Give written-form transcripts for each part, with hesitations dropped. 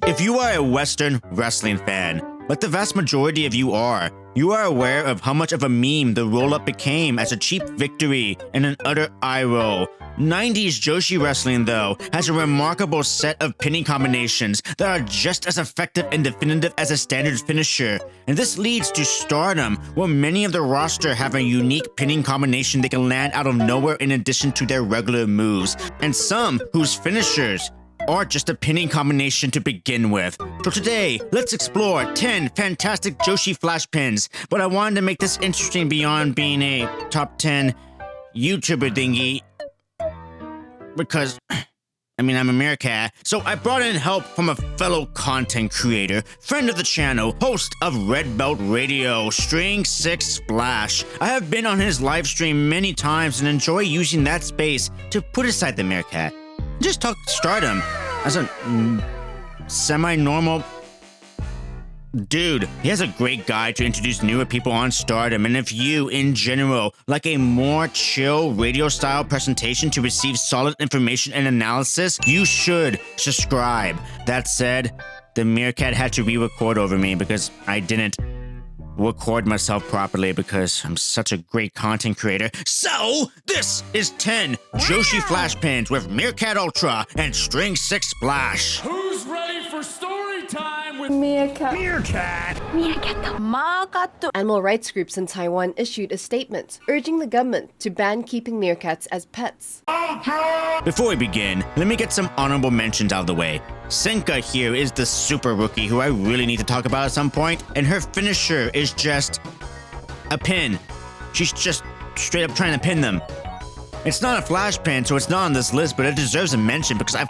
If you are a Western wrestling fan, like the vast majority of you are aware of how much of a meme the roll-up became as a cheap victory and an utter eye roll. 90s Joshi wrestling, though, has a remarkable set of pinning combinations that are just as effective and definitive as a standard finisher. And this leads to Stardom, where many of the roster have a unique pinning combination they can land out of nowhere in addition to their regular moves, and some whose finishers are just a pinning combination to begin with. So today, let's explore 10 fantastic Joshi flash pins, but I wanted to make this interesting beyond being a top 10 YouTuber thingy, because, I'm America, so I brought in help from a fellow content creator, friend of the channel, host of Red Belt Radio, String6Splash. I have been on his live stream many times and enjoy using that space to put aside the Meerkat. Just talk Stardom as a semi-normal dude. He has a great guide to introduce newer people on Stardom, and if you, in general, like a more chill radio-style presentation to receive solid information and analysis, you should subscribe. That said, the Meerkat had to re-record over me because I didn't record myself properly because I'm such a great content creator. So, this is 10 Joshi flash pins with Meerkat Ultra and String6Splash. Who's ready for story time with Meerkat. Meerkat? Gato. Animal rights groups in Taiwan issued a statement urging the government to ban keeping meerkats as pets. Before we begin, let me get some honorable mentions out of the way. Senka here is the super rookie who I really need to talk about at some point, and her finisher is just a pin. She's just straight up trying to pin them. It's not a flash pin, so it's not on this list, but it deserves a mention because I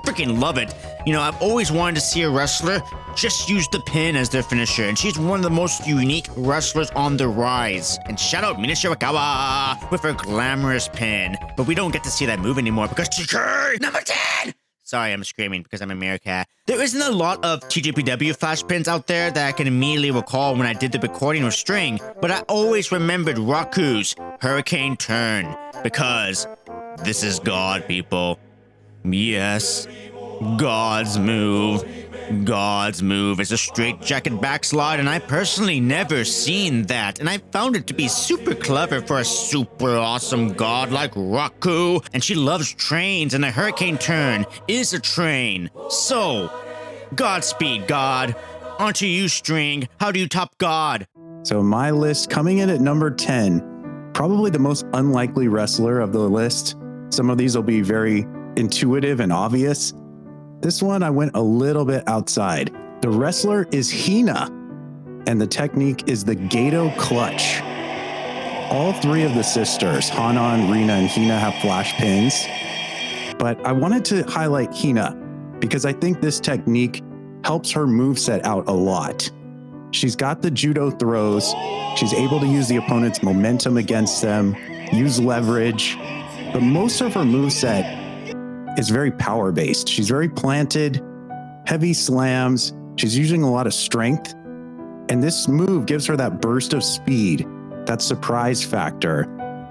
freaking love it. You know, I've always wanted to see a wrestler just use the pin as their finisher, and she's one of the most unique wrestlers on the rise. And shout out Mina Shirakawa with her glamorous pin. But we don't get to see that move anymore because TK number 10! Sorry, I'm screaming because I'm a Meerkat. There isn't a lot of TJPW flash pins out there that I can immediately recall when I did the recording with String, but I always remembered Raku's Hurricane Turn because this is God, people. Yes, God's move. God's move is a straight jacket backslide, and I personally never seen that, and I found it to be super clever for a super awesome god like Raku. And she loves trains, and a hurricane turn is a train. So, Godspeed, God. Onto you, String. How do you top God? So my list coming in at number 10, probably the most unlikely wrestler of the list. Some of these will be very intuitive and obvious. This one, I went a little bit outside. The wrestler is Hina, and the technique is the Gato clutch. All three of the sisters, Hanan, Rina, and Hina, have flash pins. But I wanted to highlight Hina because I think this technique helps her moveset out a lot. She's got the judo throws. She's able to use the opponent's momentum against them, use leverage. But most of her moveset is very power-based. She's very planted, heavy slams. She's using a lot of strength. And this move gives her that burst of speed, that surprise factor.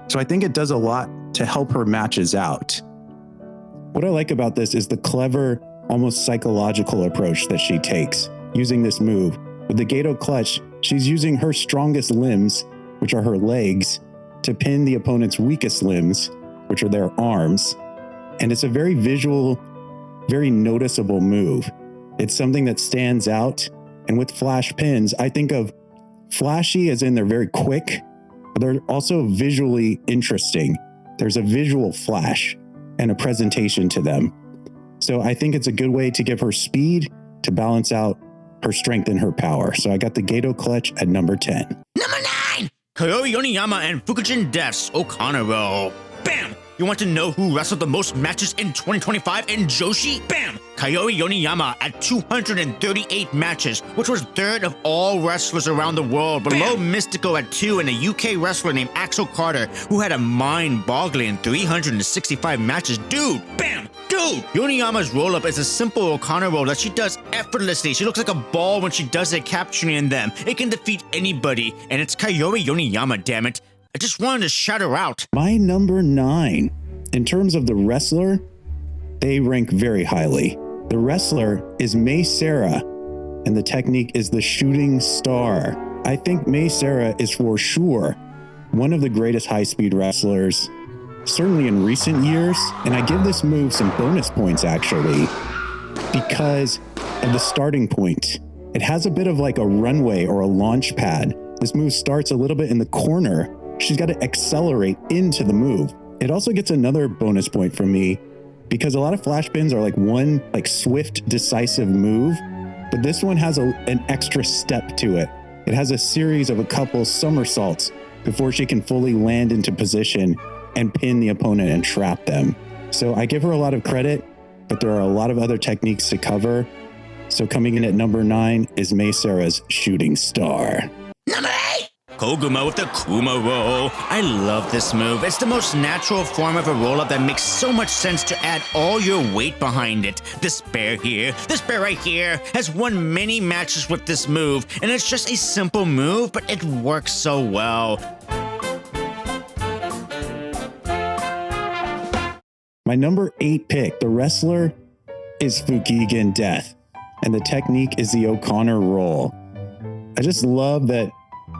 So I think it does a lot to help her matches out. What I like about this is the clever, almost psychological approach that she takes using this move. With the Gato clutch, she's using her strongest limbs, which are her legs, to pin the opponent's weakest limbs, which are their arms. And it's a very visual, very noticeable move. It's something that stands out. And with flash pins, I think of flashy as in they're very quick, but they're also visually interesting. There's a visual flash and a presentation to them. So I think it's a good way to give her speed to balance out her strength and her power. So I got the Gato clutch at number 10. Number 9! Kaori Yoniyama and Fukujin Death's Okanaro. Bam! You want to know who wrestled the most matches in 2025 in Joshi? Bam! Kaori Yoniyama at 238 matches, which was third of all wrestlers around the world, below Mystico at 2 and a UK wrestler named Axel Carter, who had a mind-boggling 365 matches. Dude, bam! Dude! Yoniyama's roll-up is a simple O'Connor roll that she does effortlessly. She looks like a ball when she does it, capturing them. It can defeat anybody, and it's Kaori Yoniyama, damn it. I just wanted to shout her out. My number 9, in terms of the wrestler, they rank very highly. The wrestler is Mei Sarah, and the technique is the shooting star. I think Mei Sarah is for sure one of the greatest high-speed wrestlers, certainly in recent years, and I give this move some bonus points actually, because of the starting point. It has a bit of like a runway or a launch pad. This move starts a little bit in the corner. She's got to accelerate into the move. It also gets another bonus point from me because a lot of flash pins are like one like swift, decisive move, but this one has an extra step to it. It has a series of a couple somersaults before she can fully land into position and pin the opponent and trap them. So I give her a lot of credit, but there are a lot of other techniques to cover. So coming in at number 9 is Mei Sarah's shooting star. Number 8! Koguma with the Kuma roll. I love this move. It's the most natural form of a roll-up that makes so much sense to add all your weight behind it. This bear right here, has won many matches with this move, and it's just a simple move, but it works so well. My number 8 pick, the wrestler, is Fukigen Death, and the technique is the O'Connor roll. I just love that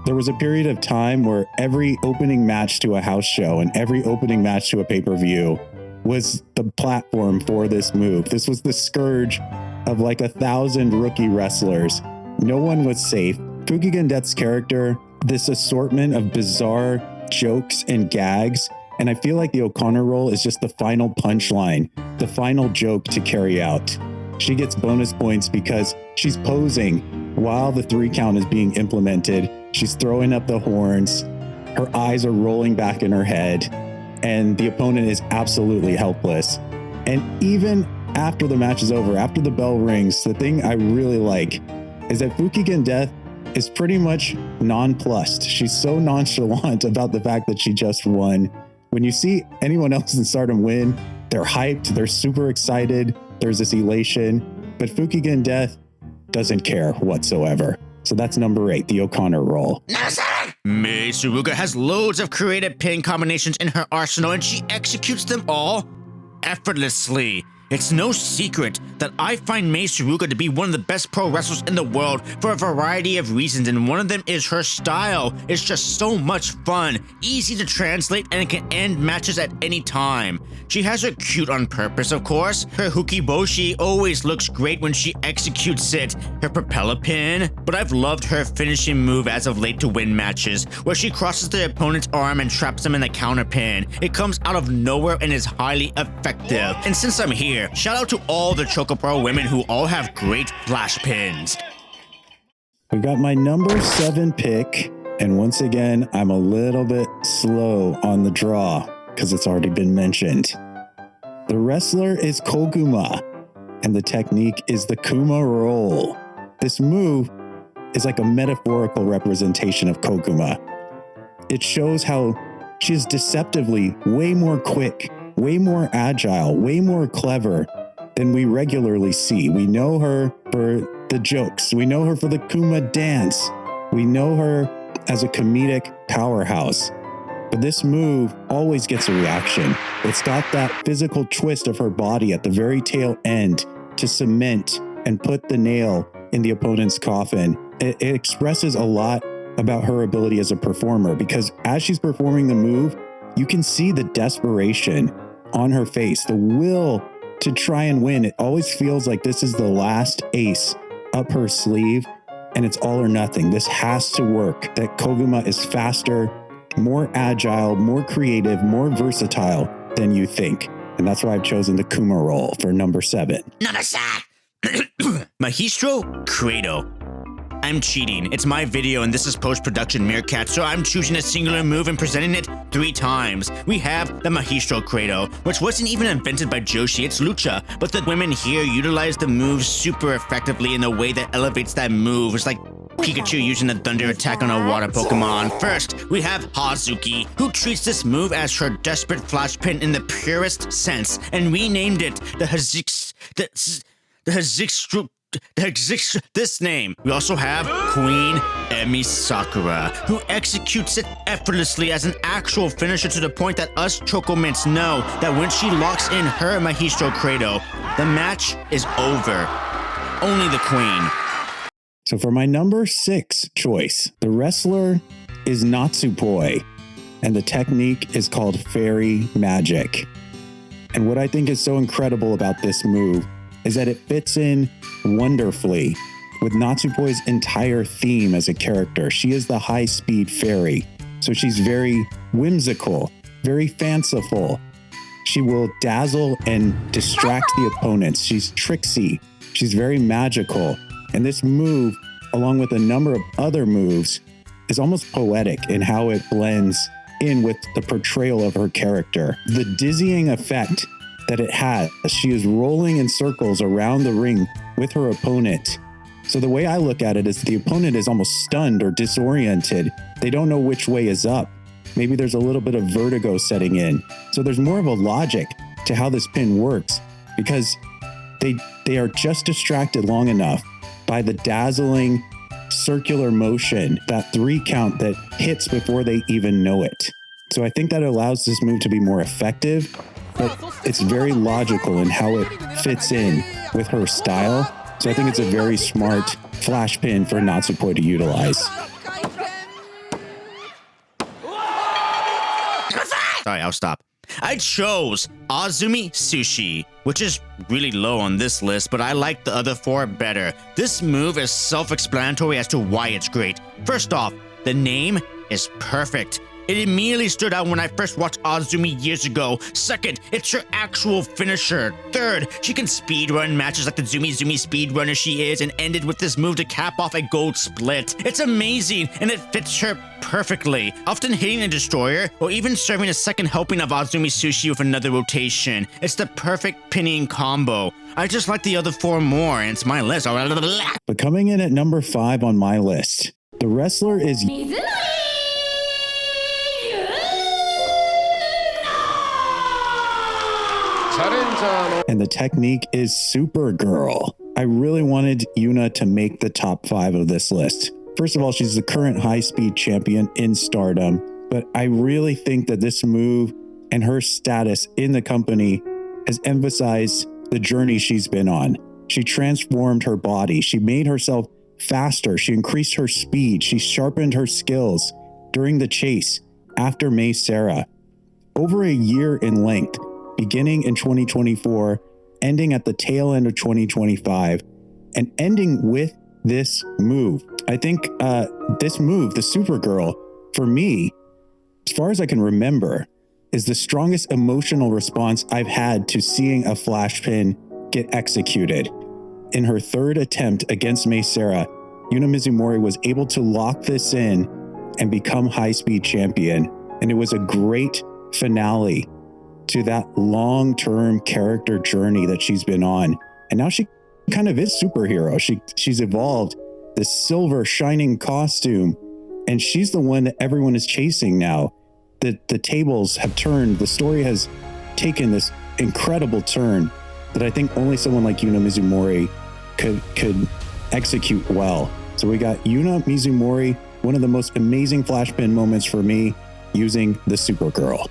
there was a period of time where every opening match to a house show and every opening match to a pay-per-view was the platform for this move. This was the scourge of like 1,000 rookie wrestlers. No one was safe. Fukigen Death's character, this assortment of bizarre jokes and gags, and I feel like the O'Connor roll is just the final punchline, the final joke to carry out. She gets bonus points because she's posing while the 3 count is being implemented. She's throwing up the horns. Her eyes are rolling back in her head, and the opponent is absolutely helpless. And even after the match is over, after the bell rings, the thing I really like is that Fukigen Death is pretty much nonplussed. She's so nonchalant about the fact that she just won. When you see anyone else in Stardom win, they're hyped, they're super excited, there's this elation, but Fukigen Death doesn't care whatsoever. So that's number 8, the O'Connor roll. Mei Suruga has loads of creative pin combinations in her arsenal, and she executes them all effortlessly. It's no secret that I find Mei Suruga to be one of the best pro wrestlers in the world for a variety of reasons, and one of them is her style. It's just so much fun, easy to translate, and it can end matches at any time. She has her cute on purpose, of course. Her hukiboshi always looks great when she executes it. Her propeller pin, but I've loved her finishing move as of late to win matches, where she crosses the opponent's arm and traps them in the counter pin. It comes out of nowhere and is highly effective. And since I'm here, shout out to all the Choco Pro women who all have great flash pins. We got my number 7 pick, and once again, I'm a little bit slow on the draw because it's already been mentioned. The wrestler is Koguma, and the technique is the Kuma roll. This move is like a metaphorical representation of Koguma. It shows how she is deceptively way more quick, way more agile, way more clever than we regularly see. We know her for the jokes. We know her for the Kuma dance. We know her as a comedic powerhouse. But this move always gets a reaction. It's got that physical twist of her body at the very tail end to cement and put the nail in the opponent's coffin. It expresses a lot about her ability as a performer, because as she's performing the move, you can see the desperation on her face, the will to try and win. It always feels like this is the last ace up her sleeve, and it's all or nothing. This has to work. That Koguma is faster, more agile, more creative, more versatile than you think. And that's why I've chosen the Kuma roll for number 7. Number 7! Mahestro Krado. I'm cheating. It's my video and this is post-production Meerkat, so I'm choosing a singular move and presenting it 3 times. We have the Mahestro Krado, which wasn't even invented by Joshi, it's Lucha, but the women here utilize the move super effectively in a way that elevates that move. It's like Pikachu using the thunder attack on a water Pokemon. First, we have Hazuki, who treats this move as her desperate flash pin in the purest sense, and renamed it this name. We also have Queen Emi Sakura, who executes it effortlessly as an actual finisher, to the point that us Chocomints know that when she locks in her Mahestro Krado, The match is over. Only the queen. So for my number 6 choice, the wrestler is Natsupoi, and the technique is called fairy magic. And what I think is so incredible about this move is that it fits in wonderfully with Natsupoi's entire theme as a character. She is the high-speed fairy, so she's very whimsical, very fanciful. She will dazzle and distract the opponents. She's tricksy. She's very magical. And this move, along with a number of other moves, is almost poetic in how it blends in with the portrayal of her character. The dizzying effect that it has as she is rolling in circles around the ring with her opponent. So the way I look at it is the opponent is almost stunned or disoriented. They don't know which way is up. Maybe there's a little bit of vertigo setting in. So there's more of a logic to how this pin works because they are just distracted long enough by the dazzling circular motion, that 3 count that hits before they even know it. So I think that allows this move to be more effective, but it's very logical in how it fits in with her style. So I think it's a very smart flash pin for Natsupoi to utilize. Sorry, I'll stop. I chose Azumi Sushi, which is really low on this list, but I like the other 4 better. This move is self-explanatory as to why it's great. First off, the name is perfect. It immediately stood out when I first watched Azumi years ago. Second, it's her actual finisher. Third, she can speedrun matches like the Zumi speedrunner she is and ended with this move to cap off a gold split. It's amazing and it fits her perfectly, often hitting a destroyer or even serving a second helping of Azumi Sushi with another rotation. It's the perfect pinning combo. I just like the other 4 more and it's my list. But coming in at number 5 on my list, the wrestler is and the technique is Supergirl. I really wanted Yuna to make the top 5 of this list. First of all, she's the current high-speed champion in Stardom, but I really think that this move and her status in the company has emphasized the journey she's been on. She transformed her body. She made herself faster. She increased her speed. She sharpened her skills during the chase after Mei Seira. Over a year in length, beginning in 2024, ending at the tail end of 2025, and ending with this move. I think this move, the Supergirl, for me, as far as I can remember, is the strongest emotional response I've had to seeing a flash pin get executed. In her 3rd attempt against Mei Seira, Yuna Mizumori was able to lock this in and become high-speed champion. And it was a great finale to that long-term character journey that she's been on. And now she kind of is superhero. She's evolved this silver shining costume, and she's the one that everyone is chasing now. The tables have turned. The story has taken this incredible turn that I think only someone like Yuna Mizumori could execute well. So we got Yuna Mizumori, one of the most amazing flash pin moments for me, using the Supergirl.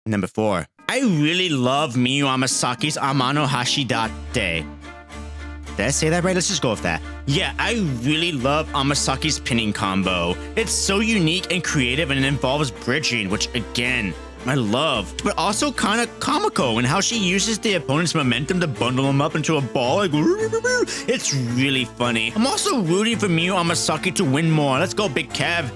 Number 4. I really love Miyu Amasaki's Amano Hashi Date. Did I say that right? Let's just go with that. Yeah, I really love Amasaki's pinning combo. It's so unique and creative and it involves bridging, which again, I love. But also kind of comical in how she uses the opponent's momentum to bundle them up into a ball. Like, it's really funny. I'm also rooting for Miyu Amasaki to win more. Let's go, Big Kev.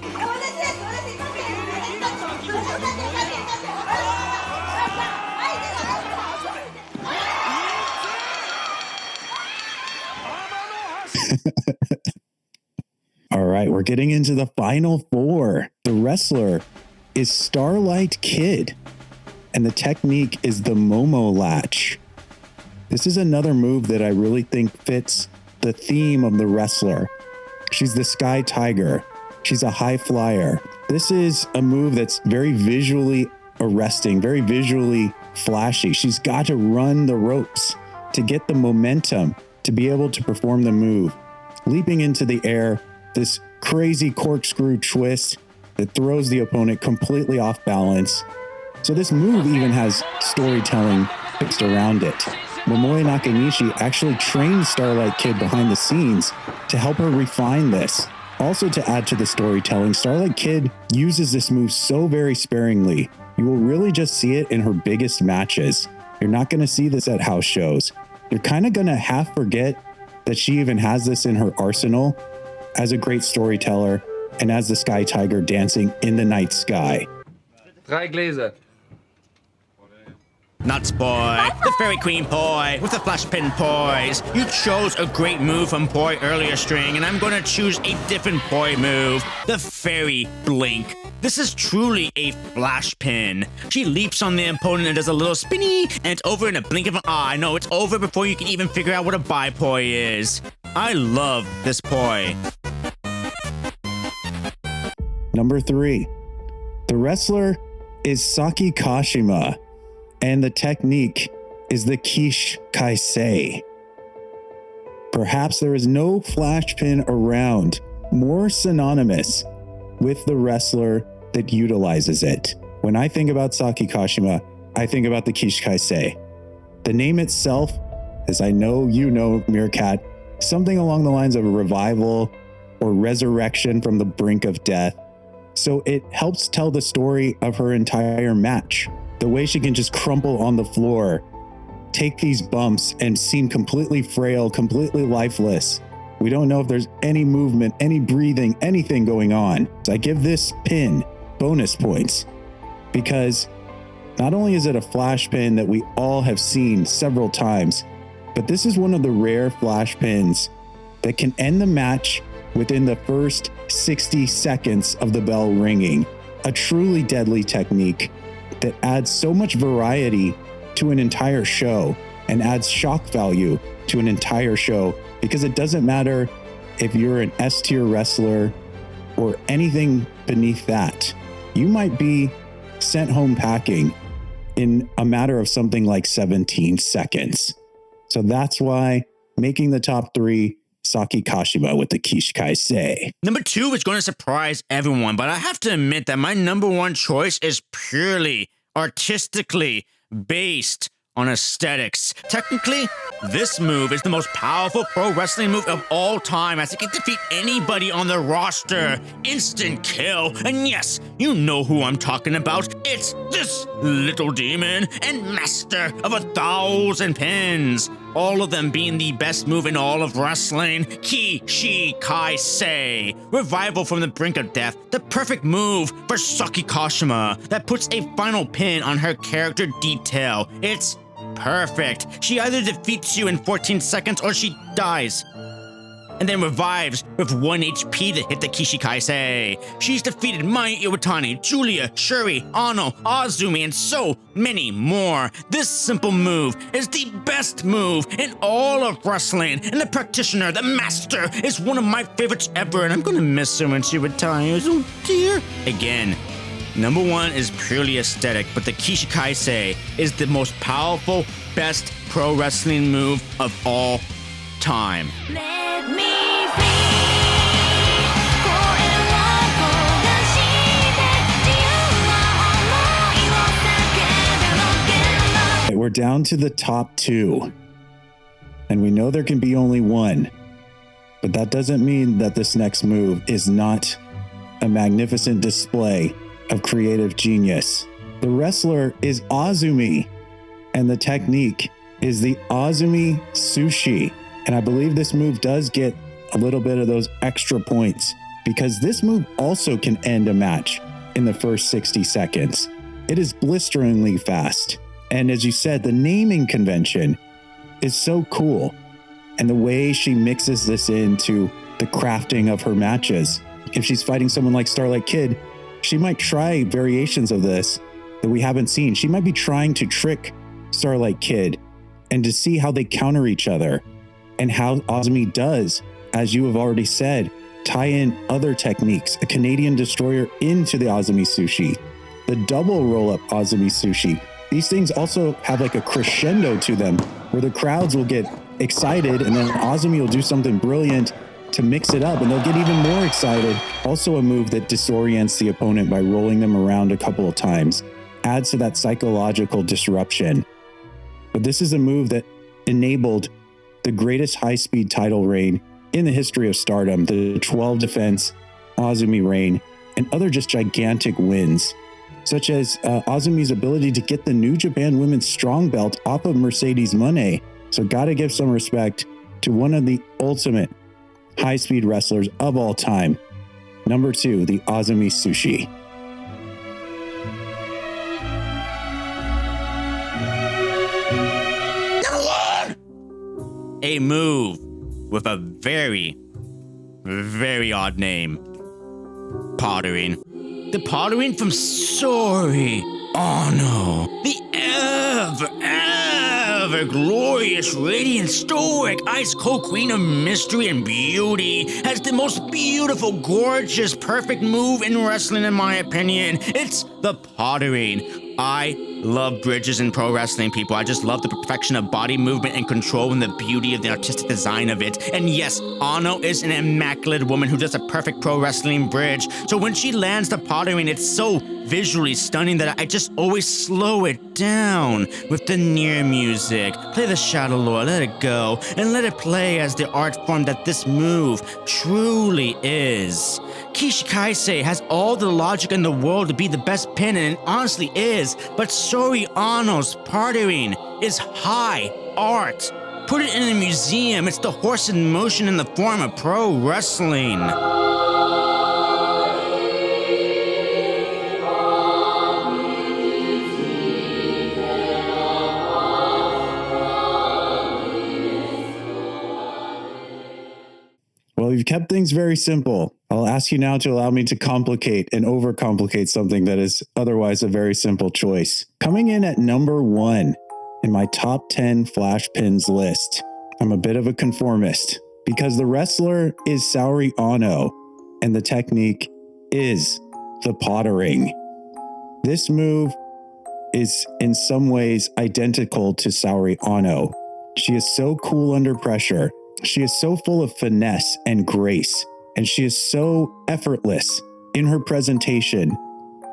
All right, we're getting into the final 4. The wrestler is Starlight Kid, and the technique is the Momo latch. This is another move that I really think fits the theme of the wrestler. She's the Sky Tiger. She's a high flyer. This is a move that's very visually arresting, very visually flashy. She's got to run the ropes to get the momentum to be able to perform the move. Leaping into the air, this crazy corkscrew twist that throws the opponent completely off balance. So this move even has storytelling context around it. Momoe Nakanishi actually trained Starlight Kid behind the scenes to help her refine this. Also, to add to the storytelling, Starlight Kid uses this move so very sparingly. You will really just see it in her biggest matches. You're not going to see this at house shows. You're kind of going to half forget that she even has this in her arsenal as a great storyteller and as the Sky Tiger dancing in the night sky. 3 Gläser. Nuts boy, the fairy queen boy, with the flash pin poise. You chose a great move from boy earlier, String, and I'm gonna choose a different boy move, the fairy blink. This is truly a flash pin. She leaps on the opponent and does a little spinny, and it's over in a blink of an eye. No, it's over before you can even figure out what a bi poi is. I love this poi. Number 3, the wrestler is Saki Kashima, and the technique is the Kishikaisei. Perhaps there is no flash pin around more synonymous with the wrestler that utilizes it. When I think about Saki Kashima, I think about the Kishikaisei. The name itself, as I know you know, Meerkat, something along the lines of a revival or resurrection from the brink of death. So it helps tell the story of her entire match. The way she can just crumple on the floor, take these bumps, and seem completely frail, completely lifeless. We don't know if there's any movement, any breathing, anything going on. So I give this pin bonus points because not only is it a flash pin that we all have seen several times, but this is one of the rare flash pins that can end the match within the first 60 seconds of the bell ringing. A truly deadly technique that adds so much variety to an entire show and adds shock value to an entire show, because it doesn't matter if you're an S-tier wrestler or anything beneath that. You might be sent home packing in a matter of something like 17 seconds. So that's why making the top 3, Saki Kashima with the Kishikaisei. Number 2 is going to surprise everyone, but I have to admit that my number 1 choice is purely artistically based on aesthetics. Technically, this move is the most powerful pro wrestling move of all time, as it can defeat anybody on the roster. Instant kill. And yes, you know who I'm talking about. It's this little demon and master of 1,000 pins. All of them being the best move in all of wrestling, Kishikaisei. Revival from the brink of death, the perfect move for Saki Kashima that puts a final pin on her character detail. It's perfect. She either defeats you in 14 seconds or she dies, and then revives with 1 HP to hit the Kishikaisei. She's defeated Mai Iwatani, Julia, Shuri, Ano, Azumi, and so many more. This simple move is the best move in all of wrestling, and the practitioner, the master, is one of my favorites ever, and I'm gonna miss her when she retires. Oh dear. Again, number 1 is purely aesthetic, but the Kishikaisei is the most powerful, best pro wrestling move of all time. Let me free. We're down to the top 2, and we know there can be only one, but that doesn't mean that this next move is not a magnificent display of creative genius. The wrestler is Azumi, and the technique is the Azumi sushi. And I believe this move does get a little bit of those extra points because this move also can end a match in the first 60 seconds. It is blisteringly fast. And as you said, the naming convention is so cool. And the way she mixes this into the crafting of her matches. If she's fighting someone like Starlight Kid, she might try variations of this that we haven't seen. She might be trying to trick Starlight Kid and to see how they counter each other, and how Azumi does, as you have already said, tie in other techniques, a Canadian destroyer into the Azumi sushi, the double roll-up Azumi sushi. These things also have like a crescendo to them where the crowds will get excited and then Azumi will do something brilliant to mix it up and they'll get even more excited. Also a move that disorients the opponent by rolling them around a couple of times, adds to that psychological disruption. but this is a move that enabled the greatest high-speed title reign in the history of Stardom, the 12 defense Azumi reign, and other just gigantic wins, such as Azumi's ability to get the New Japan Women's Strong Belt off of Mercedes Moné. So gotta give some respect to one of the ultimate high-speed wrestlers of all time. Number 2, the Azumi Sushi. A move with a very, very odd name. Pottering. The pottering from Sori Ano. The ever glorious, radiant, stoic, ice-cold queen of mystery and beauty, has the most beautiful, gorgeous, perfect move in wrestling, in my opinion. It's the pottering. I love bridges in pro wrestling, people. I just love the perfection of body movement and control and the beauty of the artistic design of it. And yes, Ano is an immaculate woman who does a perfect pro wrestling bridge. So when she lands the pottering, it's so visually stunning that I just always slow it down with the near music. Play the Shadow Lord, let it go, and let it play as the art form that this move truly is. Kishikaisei has all the logic in the world to be the best pin, and it honestly is, but Sori Ano's pottering is high art. Put it in a museum. It's the horse in motion in the form of pro wrestling. Well, you've kept things very simple. I'll ask you now to allow me to complicate and overcomplicate something that is otherwise a very simple choice. Coming in at number 1 in my top 10 flash pins list, I'm a bit of a conformist because the wrestler is Saori Ano and the technique is the pottering. This move is in some ways identical to Saori Ano. She is so cool under pressure. She is so full of finesse and grace, and she is so effortless in her presentation,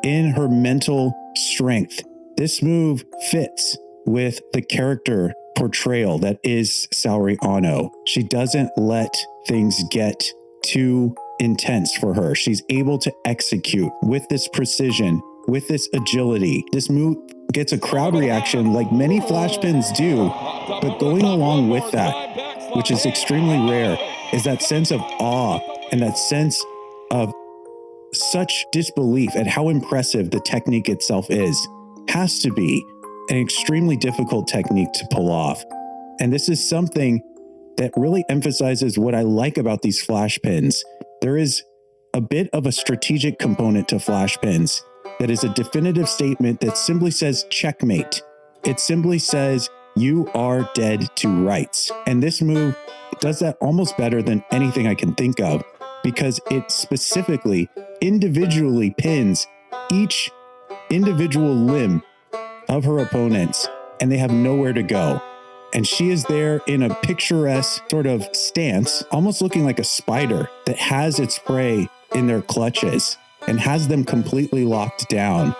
in her mental strength. This move fits with the character portrayal that is Saori Ano. She doesn't let things get too intense for her. She's able to execute with this precision, with this agility. This move gets a crowd reaction like many flash pins do, but going along with that, which is extremely rare, is that sense of awe and that sense of such disbelief at how impressive the technique itself is. Has to be an extremely difficult technique to pull off. And this is something that really emphasizes what I like about these flash pins. There is a bit of a strategic component to flash pins that is a definitive statement that simply says checkmate. It simply says, you are dead to rights. And this move does that almost better than anything I can think of because it specifically individually pins each individual limb of her opponents and they have nowhere to go. And she is there in a picturesque sort of stance, almost looking like a spider that has its prey in their clutches and has them completely locked down.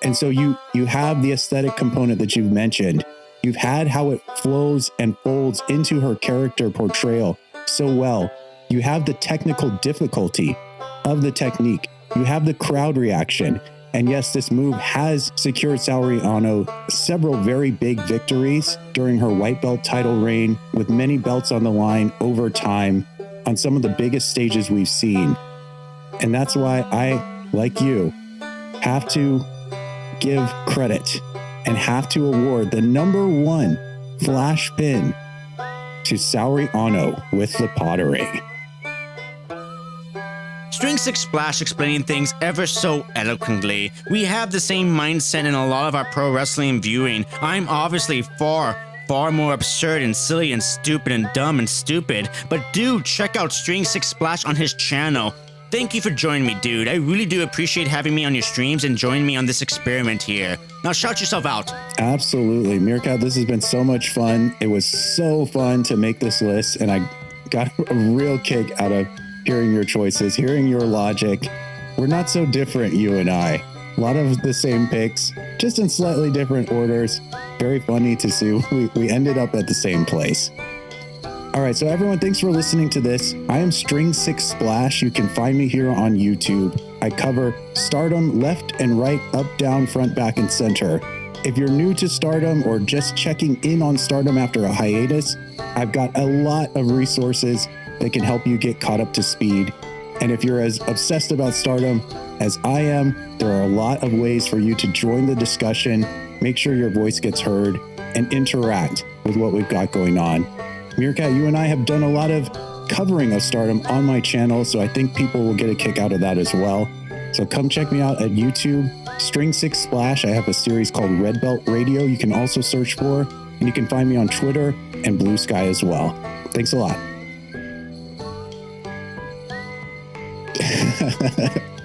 And so you have the aesthetic component that you've mentioned. You've had how it flows and folds into her character portrayal so well. You have the technical difficulty of the technique. You have the crowd reaction. And yes, this move has secured Saori Ano several very big victories during her white belt title reign, with many belts on the line over time on some of the biggest stages we've seen. And that's why I, like you, have to give credit and have to award the number 1 flash pin to Saori Ano with the pottering. String6Splash explaining things ever so eloquently. We have the same mindset in a lot of our pro wrestling viewing. I'm obviously far more absurd and silly and stupid and dumb and stupid, but do check out String6Splash on his channel. Thank you for joining me, dude. I really do appreciate having me on your streams and joining me on this experiment here. Now shout yourself out. Absolutely. Meerkat, this has been so much fun. It was so fun to make this list, and I got a real kick out of hearing your choices, hearing your logic. We're not so different, you and I. A lot of the same picks, just in slightly different orders. Very funny to see we ended up at the same place. All right, so everyone, thanks for listening to this. I am String6Splash. You can find me here on YouTube. I cover Stardom left and right, up, down, front, back, and center. If you're new to Stardom or just checking in on Stardom after a hiatus, I've got a lot of resources that can help you get caught up to speed. And if you're as obsessed about Stardom as I am, there are a lot of ways for you to join the discussion, make sure your voice gets heard, and interact with what we've got going on. Meerkat, you and I have done a lot of covering of Stardom on my channel, so I think people will get a kick out of that as well. So come check me out at YouTube, String6Splash. I have a series called Red Belt Radio you can also search for, and you can find me on Twitter and Blue Sky as well. Thanks a lot.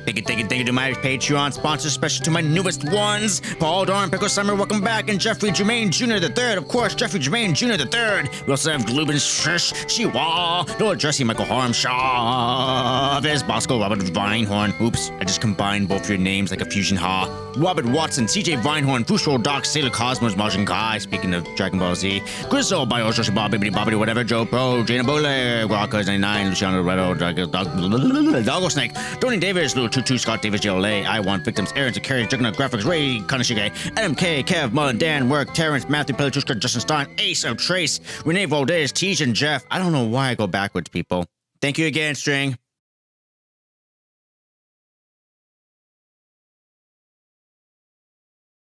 Thank you to my Patreon sponsors, especially to my newest ones, Paul Dorn, Pickle Summer, welcome back, and Jeffrey Jermaine Jr. III, of course, Jeffrey Jermaine Jr. III. We also have Glubin Shish, Shiwa, Noah Jesse, Michael Harmshaw, Vez Bosco, Robert Vinehorn. Oops, I just combined both your names like a fusion ha. Robert Watson, CJ Vinehorn, Fushroll Doc, Sailor Cosmos, Martian Kai, speaking of Dragon Ball Z, Grizzle, Bio, Joshi Bob, Bibbidi Bobbidi, whatever, Joe Pro, Jana Bole, Rockers 99, Luciano Redo, Doggo Snake, Tony Davis, Little Tutu, Scott Davis, JLA, I Want Victims, Aaron Zakari, Juggernaut Graphics, Ray Kanashige, Adam K, Kev, Mullen, Dan, Work, Terrence, Matthew Pelatushka, Justin Stein, Ace of Trace, Renee Valdez, Tej, and Jeff. I don't know why I go backwards, people. Thank you again, String.